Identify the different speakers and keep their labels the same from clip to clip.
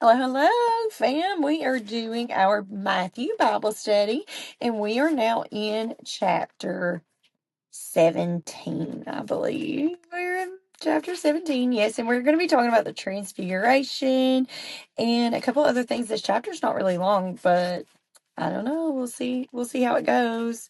Speaker 1: Hello, hello, fam. We are doing our Matthew Bible study, and we are now in chapter 17, I believe. We're in chapter 17, yes, and we're going to be talking about the Transfiguration and a couple other things. This chapter's not really long, but I don't know. We'll see. We'll see how it goes.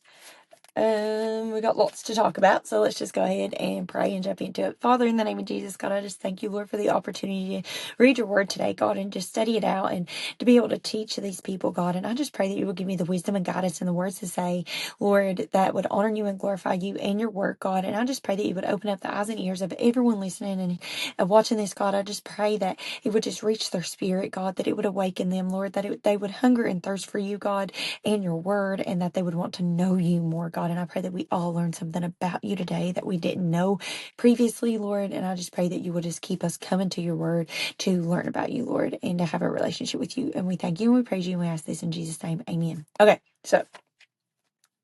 Speaker 1: We got lots to talk about, so let's just go ahead and pray and jump into it. Father, in the name of Jesus, God, I just thank you, Lord, for the opportunity to read your word today, God, and just study it out and to be able to teach these people, God. And I just pray that you will give me the wisdom and guidance and the words to say, Lord, that would honor you and glorify you and your work, God. And I just pray that you would open up the eyes and ears of everyone listening and watching this, God. I just pray that it would just reach their spirit, God, that it would awaken them, Lord, that they would hunger and thirst for you, God, and your word, and that they would want to know you more, God. And I pray that we all learn something about you today that we didn't know previously, Lord. And I just pray that you would just keep us coming to your word to learn about you, Lord, and to have a relationship with you. And we thank you and we praise you and we ask this in Jesus' name. Amen. Okay, so,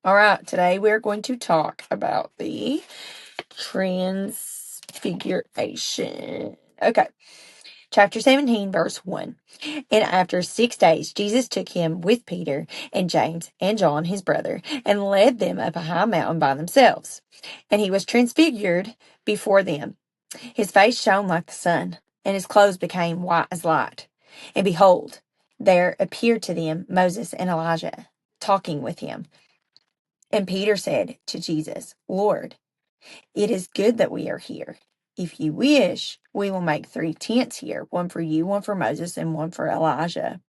Speaker 1: all right, today we're going to talk about the Transfiguration. Okay, chapter 17, verse 1. And after 6 days, Jesus took him with Peter and James and John, his brother, and led them up a high mountain by themselves. And he was transfigured before them. His face shone like the sun, and his clothes became white as light. And behold, there appeared to them Moses and Elijah, talking with him. And Peter said to Jesus, Lord, it is good that we are here. If you wish, we will make 3 tents here, one for you, one for Moses, and one for Elijah.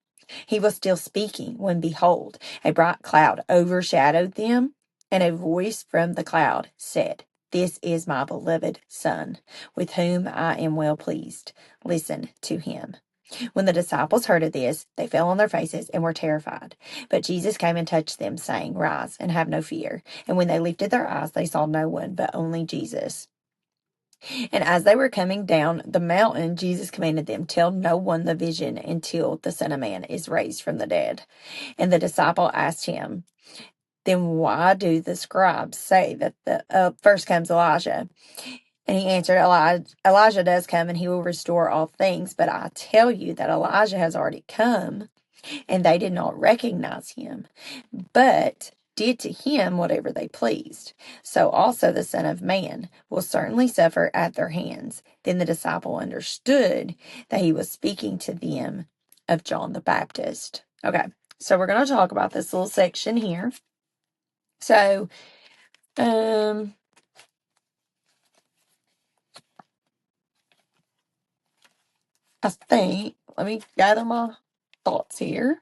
Speaker 1: He was still speaking when, behold, a bright cloud overshadowed them, and a voice from the cloud said, This is my beloved Son, with whom I am well pleased. Listen to him. When the disciples heard of this, they fell on their faces and were terrified. But Jesus came and touched them, saying, Rise and have no fear. And when they lifted their eyes, they saw no one, but only Jesus. And as they were coming down the mountain, Jesus commanded them, Tell no one the vision until the Son of Man is raised from the dead. And the disciple asked him, Then why do the scribes say that the first comes Elijah? And he answered, Elijah does come and he will restore all things. But I tell you that Elijah has already come, and they did not recognize him, but did to him whatever they pleased. So also the Son of Man will certainly suffer at their hands. Then the disciple understood that he was speaking to them of John the Baptist. Okay, so we're going to talk about this little section here. So, I think, let me gather my thoughts here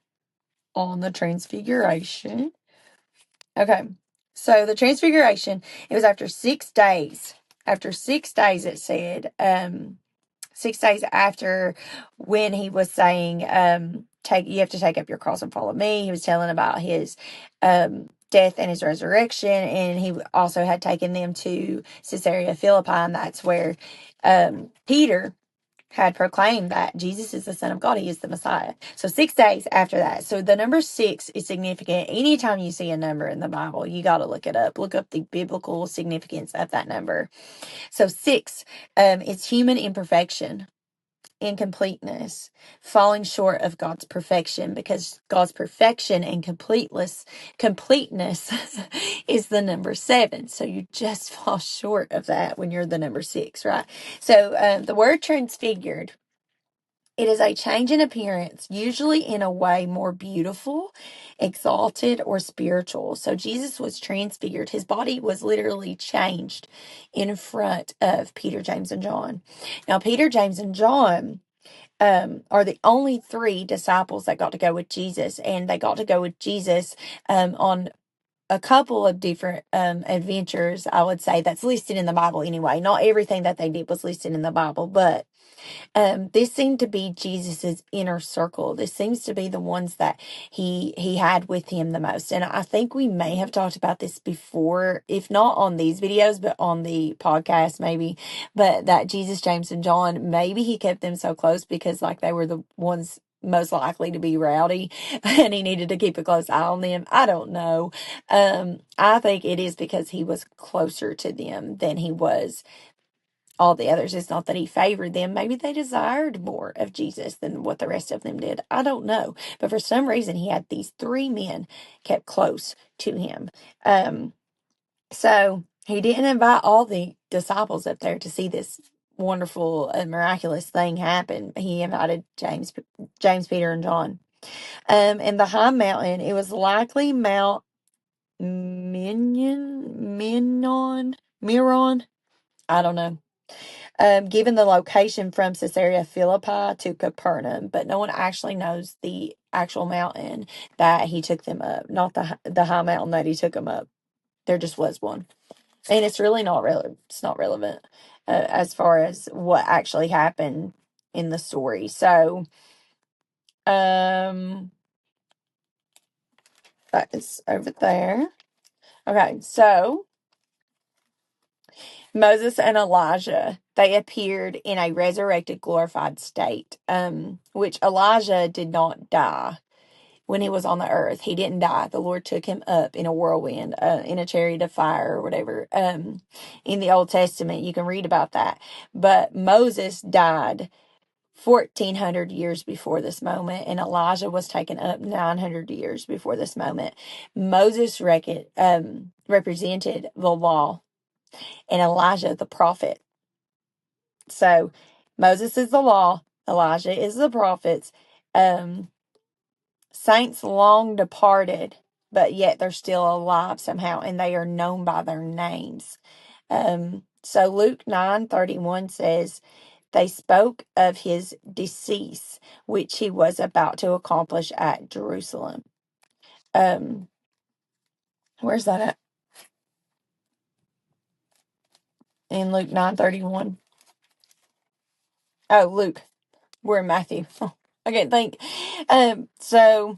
Speaker 1: on the Transfiguration. Okay, so the Transfiguration, it was after 6 days. After 6 days, it said, 6 days after when he was saying, you have to take up your cross and follow me. He was telling about his death and his resurrection, and he also had taken them to Caesarea Philippi, and that's where Peter had proclaimed that Jesus is the Son of God. He is the Messiah. So 6 days after that. So the number 6 is significant. Anytime you see a number in the Bible, you got to look it up. Look up the biblical significance of that number. So 6, it's human imperfection, incompleteness, falling short of God's perfection, because God's perfection and completeness is the number 7. So you just fall short of that when you're the number 6, right? So the word transfigured, it is a change in appearance, usually in a way more beautiful, exalted, or spiritual. So Jesus was transfigured. His body was literally changed in front of Peter, James, and John. Now, Peter, James, and John are the only 3 disciples that got to go with Jesus, and they got to go with Jesus on a couple of different adventures, I would say, that's listed in the Bible anyway. Not everything that they did was listed in the Bible, but this seemed to be Jesus's inner circle. This seems to be the ones that he had with him the most. And I think we may have talked about this before, if not on these videos, but on the podcast maybe. But that Jesus, James, and John, maybe he kept them so close because like they were the ones most likely to be rowdy and he needed to keep a close eye on them. I don't know. I think it is because he was closer to them than he was all the others. It's not that he favored them. Maybe they desired more of Jesus than what the rest of them did. I don't know. But for some reason, he had these three men kept close to him. So he didn't invite all the disciples up there to see this wonderful and miraculous thing happen. He invited James, Peter, and John. And the high mountain, it was likely Mount Miron. I don't know. Given the location from Caesarea Philippi to Capernaum, but no one actually knows the actual mountain that he took them up, not the high mountain that he took them up. There just was one, and it's really not relevant. It's not relevant as far as what actually happened in the story. So, that is over there. Okay, so Moses and Elijah, they appeared in a resurrected, glorified state, which Elijah did not die when he was on the earth. He didn't die. The Lord took him up in a whirlwind, in a chariot of fire or whatever. In the Old Testament, you can read about that. But Moses died 1,400 years before this moment, and Elijah was taken up 900 years before this moment. Moses represented the law, and Elijah the prophet. So Moses is the law, Elijah is the prophets. Saints long departed, but yet they're still alive somehow, and they are known by their names. So Luke 9:31 says, they spoke of his decease, which he was about to accomplish at Jerusalem. Where's that at? In Luke 9:31. Oh, Luke. We're in Matthew. Oh, I can't think. So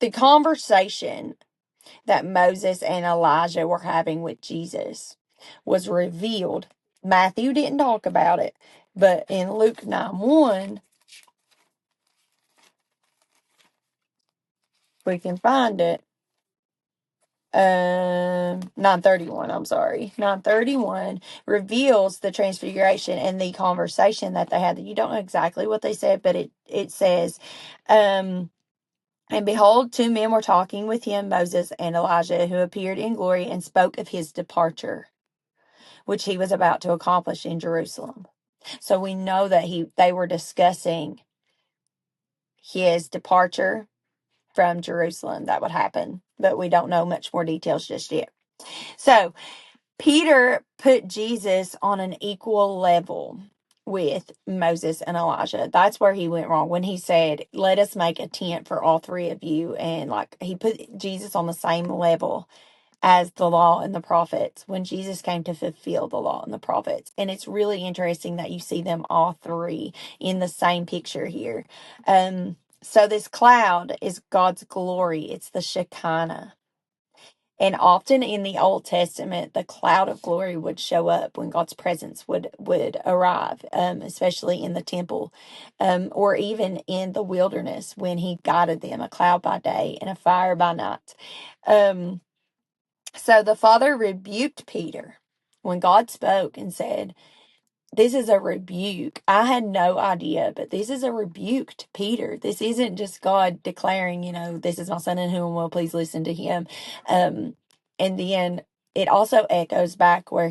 Speaker 1: the conversation that Moses and Elijah were having with Jesus was revealed. Matthew didn't talk about it, but in Luke 9:1, we can find it. 9:31, I'm sorry. 9:31 reveals the transfiguration and the conversation that they had. You don't know exactly what they said, but it says, and behold, two men were talking with him, Moses and Elijah, who appeared in glory and spoke of his departure, which he was about to accomplish in Jerusalem. So we know that they were discussing his departure from Jerusalem that would happen, but we don't know much more details just yet. So Peter put Jesus on an equal level with Moses and Elijah. That's where he went wrong when he said, let us make a tent for all three of you. And like he put Jesus on the same level as the law and the prophets when Jesus came to fulfill the law and the prophets. And it's really interesting that you see them all three in the same picture here. So this cloud is God's glory. It's the Shekinah. And often in the Old Testament, the cloud of glory would show up when God's presence would arrive, especially in the temple, or even in the wilderness when he guided them, a cloud by day and a fire by night. So the Father rebuked Peter when God spoke and said, this is a rebuke. I had no idea, but this is a rebuke to Peter. This isn't just God declaring, this is my son in whom will please listen to him. And then it also echoes back where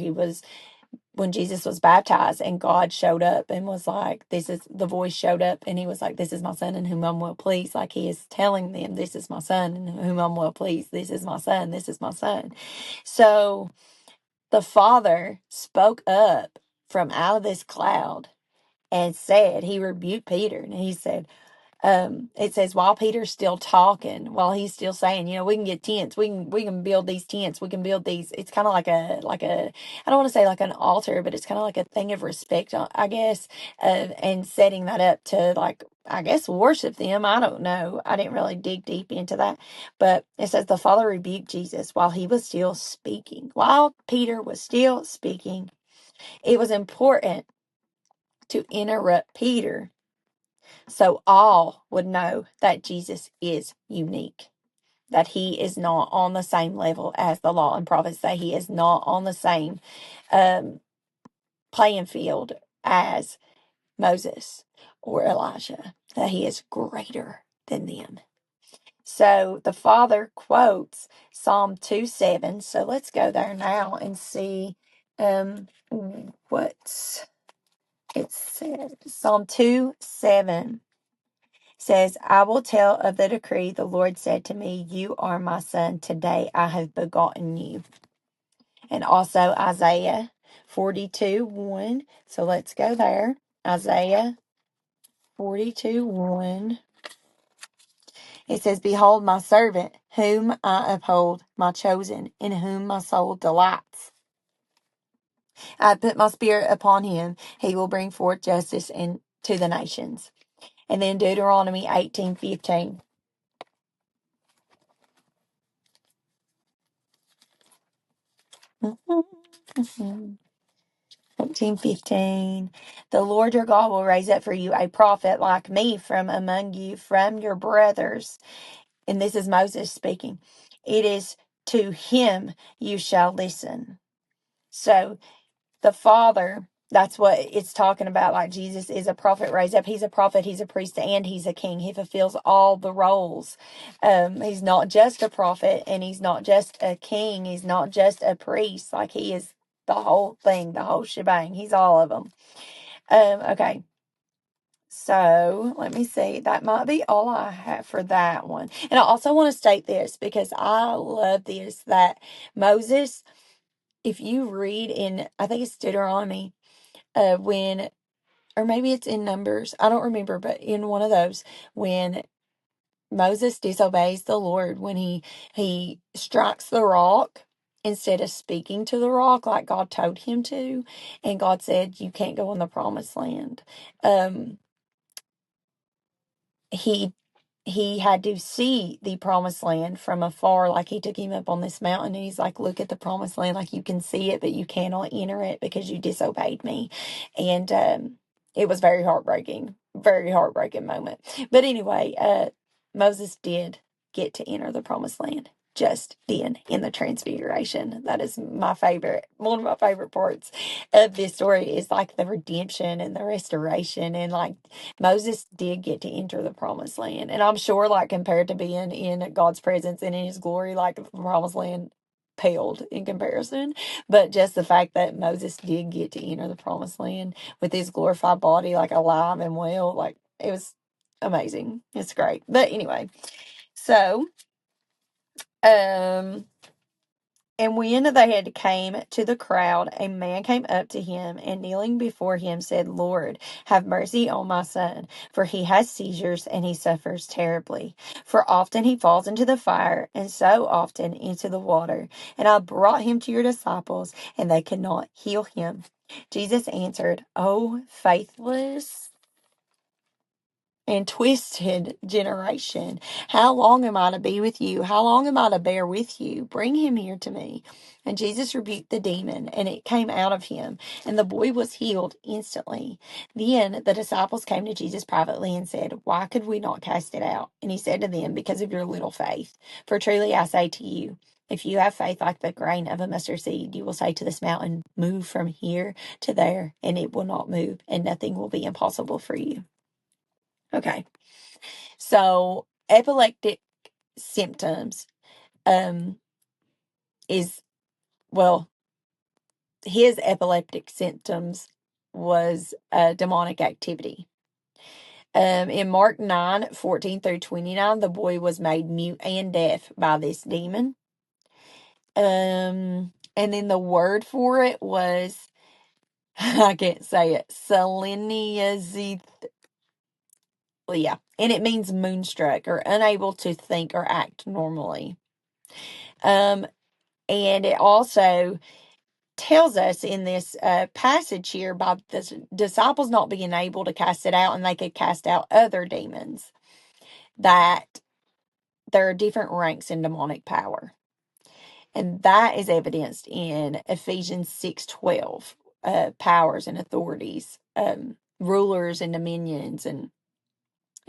Speaker 1: when Jesus was baptized and God showed up and was like, the voice showed up and he was like, this is my son in whom I'm well pleased. Like he is telling them, this is my son in whom I'm well pleased. This is my son. This is my son. So the Father spoke up from out of this cloud and said, he rebuked Peter and he said, it says while Peter's still talking, while he's still saying, we can get tents, we can build these tents, we can build these. It's kind of like a I don't want to say like an altar, but it's kind of like a thing of respect, I guess, and setting that up to I guess worship them. I don't know. I didn't really dig deep into that, but it says the Father rebuked Jesus while he was still speaking, while Peter was still speaking. It was important to interrupt Peter so all would know that Jesus is unique. that he is not on the same level as the law and prophets, that he is not on the same um, playing field as Moses or Elijah, that he is greater than them. So the Father quotes Psalm 2:7. So let's go there now and see what it says. Psalm 2:7 says, I will tell of the decree. The Lord said to me, you are my son. Today I have begotten you. And also Isaiah 42:1. So let's go there. Isaiah 42:1. It says, behold my servant, whom I uphold, my chosen, in whom my soul delights. I put my spirit upon him. He will bring forth justice to the nations. And then Deuteronomy 18:15. 18:15. The Lord your God will raise up for you a prophet like me from among you, from your brothers. And this is Moses speaking. It is to him you shall listen. So the Father, that's what it's talking about. Like Jesus is a prophet raised up. He's a prophet, he's a priest, and he's a king. He fulfills all the roles. He's not just a prophet, and he's not just a king. He's not just a priest. Like he is the whole thing, the whole shebang. He's all of them. Okay. So let me see. That might be all I have for that one. And I also want to state this because I love this, that Moses, if you read in, I think it's Deuteronomy, when, or maybe it's in Numbers, I don't remember, but in one of those, when Moses disobeys the Lord, when he strikes the rock instead of speaking to the rock like God told him to, and God said, you can't go in the promised land. He had to see the promised land from afar. Like he took him up on this mountain and he's like, look at the promised land. Like you can see it, but you cannot enter it because you disobeyed me. And it was very heartbreaking moment. But anyway, Moses did get to enter the promised land just then in the transfiguration. That is my favorite. One of my favorite parts of this story is like the redemption and the restoration, and like Moses did get to enter the promised land. And I'm sure, like, compared to being in God's presence and in his glory, like the promised land paled in comparison. But just the fact that Moses did get to enter the promised land with his glorified body, like alive and well, like it was amazing. It's great. But anyway, so and when they had came to the crowd, a man came up to him and kneeling before him said, Lord, have mercy on my son, for he has seizures and he suffers terribly. For often he falls into the fire and so often into the water. And I brought him to your disciples and they could not heal him. Jesus answered, O faithless and twisted generation. How long am I to be with you? How long am I to bear with you? Bring him here to me. And Jesus rebuked the demon, and it came out of him, and the boy was healed instantly. Then the disciples came to Jesus privately and said, why could we not cast it out? And he said to them, because of your little faith. For truly I say to you, if you have faith like the grain of a mustard seed, you will say to this mountain, move from here to there, and it will not move, and nothing will be impossible for you. Okay. So epileptic symptoms is, well, his epileptic symptoms was demonic activity. In Mark 9:14-29, the boy was made mute and deaf by this demon. And then the word for it was, I can't say it, seleniazeth. Yeah, and it means moonstruck or unable to think or act normally. And it also tells us in this passage here about the disciples not being able to cast it out, and they could cast out other demons, that there are different ranks in demonic power. And that is evidenced in Ephesians 6:12, powers and authorities, rulers and dominions, and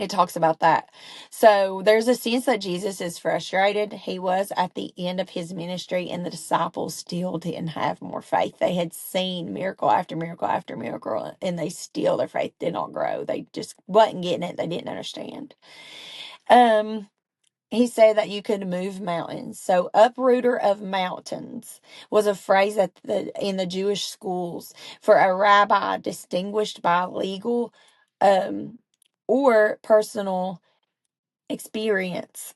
Speaker 1: It talks about that. So there's a sense that Jesus is frustrated. He was at the end of his ministry, and the disciples still didn't have more faith. They had seen miracle after miracle after miracle, and their faith did not grow. They just wasn't getting it. They didn't understand. Um, he said that you could move mountains. So uprooter of mountains was a phrase in the Jewish schools for a rabbi distinguished by legal or personal experience,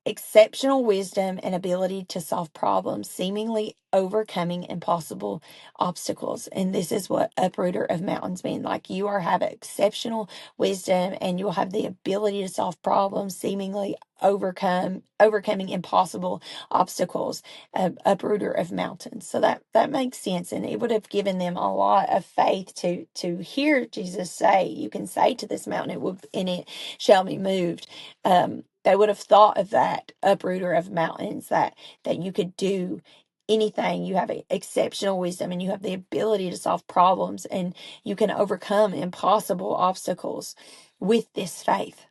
Speaker 1: exceptional wisdom, and ability to solve problems, seemingly overcoming impossible obstacles. And this is what uprooter of mountains mean. Like you have exceptional wisdom and you'll have the ability to solve problems, seemingly overcoming impossible obstacles, uprooter of mountains. So that makes sense, and it would have given them a lot of faith to hear Jesus say, you can say to this mountain, it shall be moved. They would have thought of that uprooter of mountains, that you could do anything. You have exceptional wisdom and you have the ability to solve problems, and you can overcome impossible obstacles with this faith.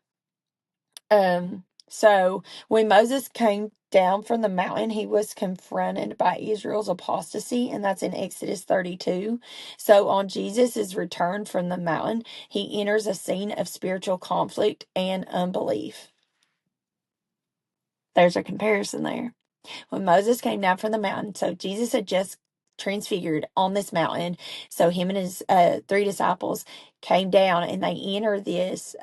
Speaker 1: So when Moses came down from the mountain, he was confronted by Israel's apostasy, and that's in Exodus 32. So on Jesus' return from the mountain, he enters a scene of spiritual conflict and unbelief. There's a comparison there. When Moses came down from the mountain, so Jesus had just transfigured on this mountain. So him and his 3 disciples came down, and they enter this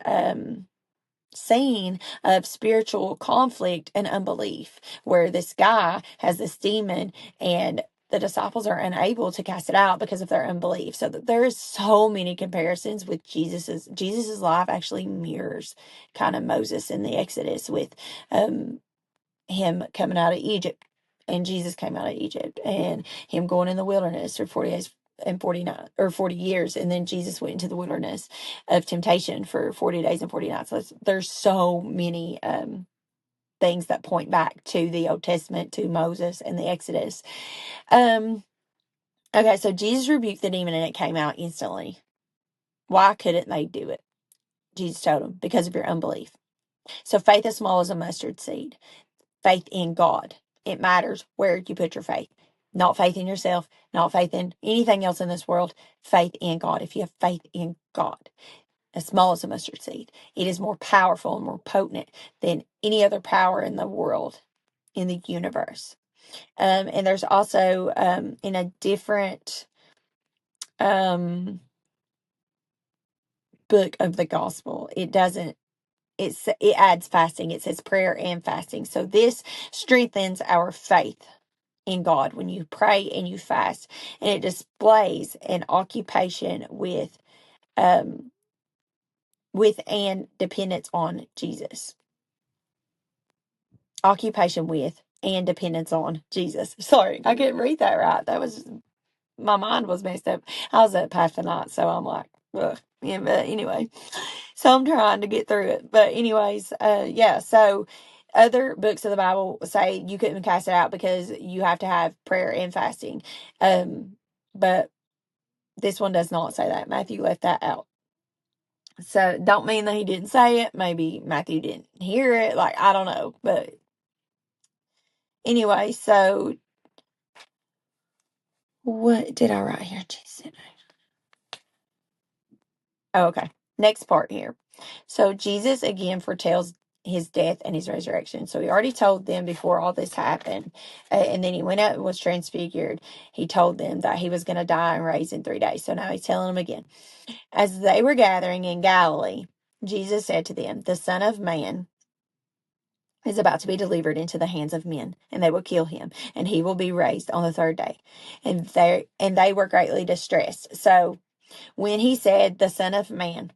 Speaker 1: scene of spiritual conflict and unbelief, where this guy has this demon and the disciples are unable to cast it out because of their unbelief. So that there is so many comparisons with Jesus's life actually mirrors kind of Moses in the Exodus, with him coming out of Egypt, and Jesus came out of Egypt, and him going in the wilderness for 40 days and 40 years, and then Jesus went into the wilderness of temptation for 40 days and 40 nights. So there's so many things that point back to the Old Testament, to Moses and the Exodus. Okay, so Jesus rebuked the demon and it came out instantly. Why couldn't they do it? Jesus told them, because of your unbelief. So faith as small as a mustard seed. Faith in God. It matters where you put your faith. Not faith in yourself, not faith in anything else in this world. Faith in God. If you have faith in God, as small as a mustard seed, it is more powerful and more potent than any other power in the world, in the universe. And there's also in a different book of the gospel, it adds fasting. It says prayer and fasting. So this strengthens our faith in God when you pray and you fast, and it displays an occupation with and dependence on Jesus. Occupation with and dependence on Jesus. Sorry, I couldn't read that right. My mind was messed up. I was up half the night, so I'm like, ugh. Yeah, but anyway, so I'm trying to get through it. But anyways, yeah, so other books of the Bible say you couldn't cast it out because you have to have prayer and fasting. But this one does not say that. Matthew left that out. So don't mean that he didn't say it. Maybe Matthew didn't hear it. Like, I don't know. But anyway, so what did I write here? Oh, okay. Next part here. So Jesus again foretells his death and his resurrection. So he already told them before all this happened. And then he went out and was transfigured. He told them that he was going to die and raise in 3 days. So now he's telling them again. As they were gathering in Galilee, Jesus said to them, the Son of Man is about to be delivered into the hands of men, and they will kill him, and he will be raised on the 3rd day. And they were greatly distressed. So when he said the Son of Man,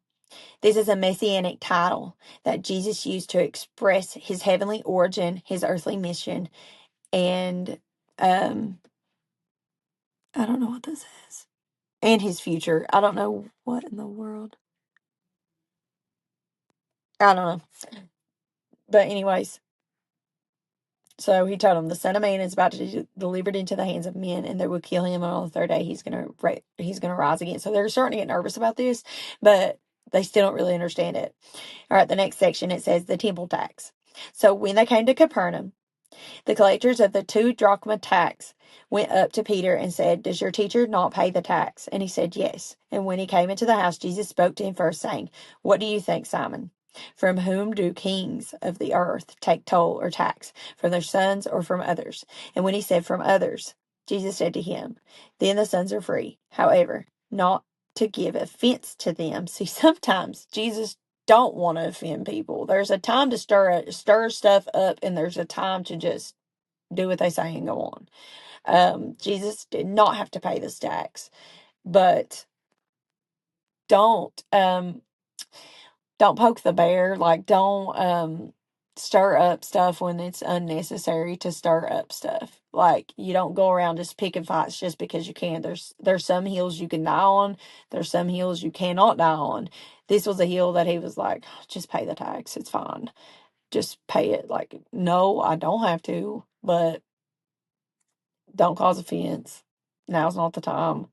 Speaker 1: this is a messianic title that Jesus used to express his heavenly origin, his earthly mission, and I don't know what this is, and his future. I don't know what in the world. I don't know. But anyways, so he told him the Son of Man is about to be delivered into the hands of men, and they will kill him, and on the 3rd day he's gonna rise again. So they're starting to get nervous about this, but they still don't really understand it. All right, the next section, it says the temple tax. So when they came to Capernaum, the collectors of the 2 drachma tax went up to Peter and said, "Does your teacher not pay the tax?" And he said, "Yes." And when he came into the house, Jesus spoke to him first, saying, "What do you think, Simon? From whom do kings of the earth take toll or tax? From their sons or from others?" And when he said, "From others," Jesus said to him, "Then the sons are free. However, not to give offense to them." See, sometimes Jesus don't want to offend people. There's a time to stir stuff up, and there's a time to just do what they say and go on. Jesus did not have to pay this tax, but don't poke the bear. Like, don't stir up stuff when it's unnecessary to stir up stuff. Like, you don't go around just picking fights just because you can. There's some hills you can die on. There's some hills you cannot die on. This was a hill that he was like, just pay the tax. It's fine. Just pay it. Like, no, I don't have to, but don't cause offense. Now's not the time.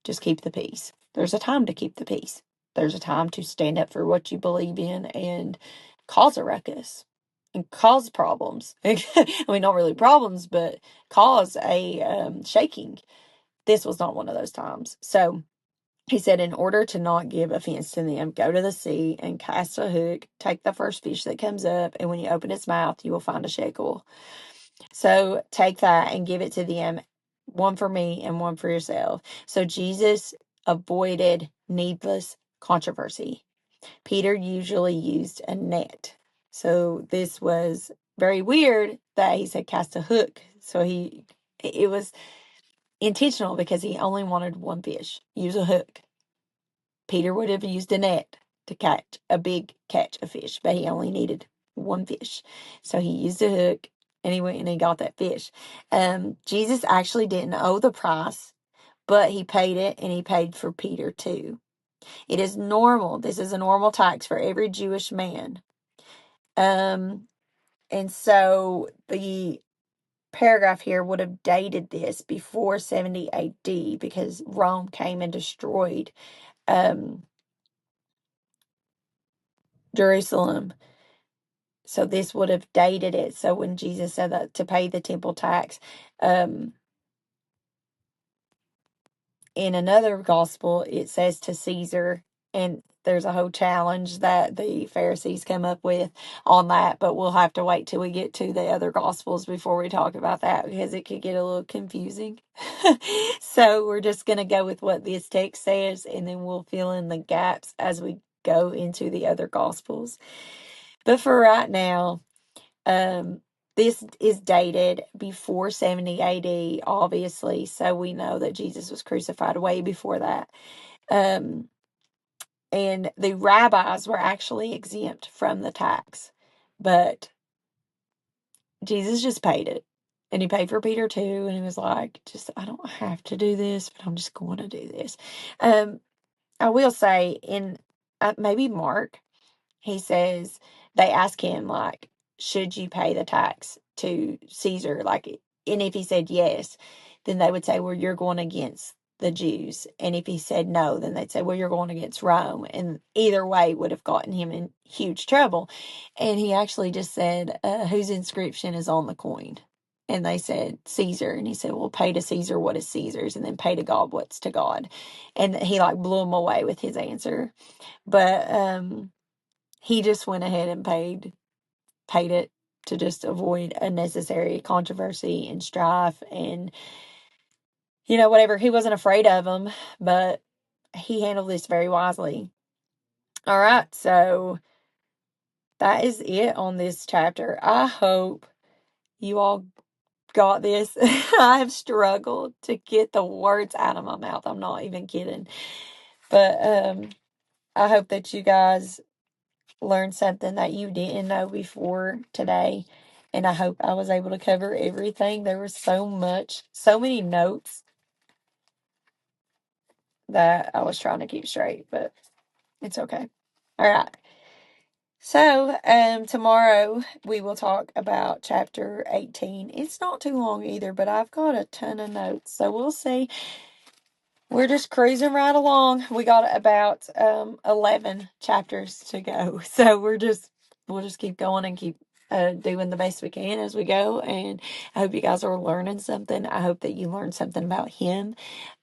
Speaker 1: Just keep the peace. There's a time to keep the peace. There's a time to stand up for what you believe in and cause a ruckus and cause problems. I mean, not really problems, but cause a shaking. This was not one of those times. So he said, in order to not give offense to them, go to the sea and cast a hook, take the first fish that comes up, and when you open its mouth, you will find a shekel. So take that and give it to them, one for me and one for yourself. So Jesus avoided needless controversy. Peter usually used a net. So this was very weird that he said cast a hook. So it was intentional because he only wanted one fish. Use a hook. Peter would have used a net to catch a fish, but he only needed one fish. So he used a hook and he went and he got that fish. Jesus actually didn't owe the price, but he paid it, and he paid for Peter too. It is normal. This is a normal tax for every Jewish man. And so the paragraph here would have dated this before 70 AD because Rome came and destroyed Jerusalem. So this would have dated it. So when Jesus said that to pay the temple tax, in another gospel, it says to Caesar, and there's a whole challenge that the Pharisees come up with on that, but we'll have to wait till we get to the other gospels before we talk about that because it could get a little confusing. So we're just going to go with what this text says, and then we'll fill in the gaps as we go into the other gospels. But for right now, this is dated before 70 AD, obviously, so we know that Jesus was crucified way before that. And the rabbis were actually exempt from the tax, but Jesus just paid it. And he paid for Peter too, and he was like, I don't have to do this, but I'm just going to do this. I will say in maybe Mark, he says, they ask him, like, should you pay the tax to Caesar? Like, and if he said yes, then they would say, well, you're going against the Jews. And if he said no, then they'd say, well, you're going against Rome. And either way would have gotten him in huge trouble. And he actually just said, whose inscription is on the coin? And they said, Caesar. And he said, well, pay to Caesar what is Caesar's, and then pay to God what's to God. And he like blew him away with his answer. But he just went ahead and paid it to just avoid unnecessary controversy and strife and, whatever. He wasn't afraid of them, but he handled this very wisely. All right, so that is it on this chapter. I hope you all got this. I have struggled to get the words out of my mouth. I'm not even kidding. But I hope that you guys learned something that you didn't know before today. And I hope I was able to cover everything. There was so many notes that I was trying to keep straight, but it's okay. All right. So, tomorrow we will talk about chapter 18. It's not too long either, but I've got a ton of notes, so we'll see. We're just cruising right along. We got about 11 chapters to go. So we'll just keep going and keep doing the best we can as we go. And I hope you guys are learning something. I hope that you learned something about him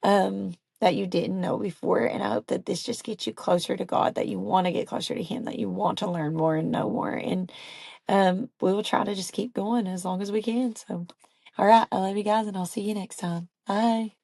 Speaker 1: that you didn't know before. And I hope that this just gets you closer to God, that you want to get closer to him, that you want to learn more and know more. And we will try to just keep going as long as we can. So, all right. I love you guys, and I'll see you next time. Bye.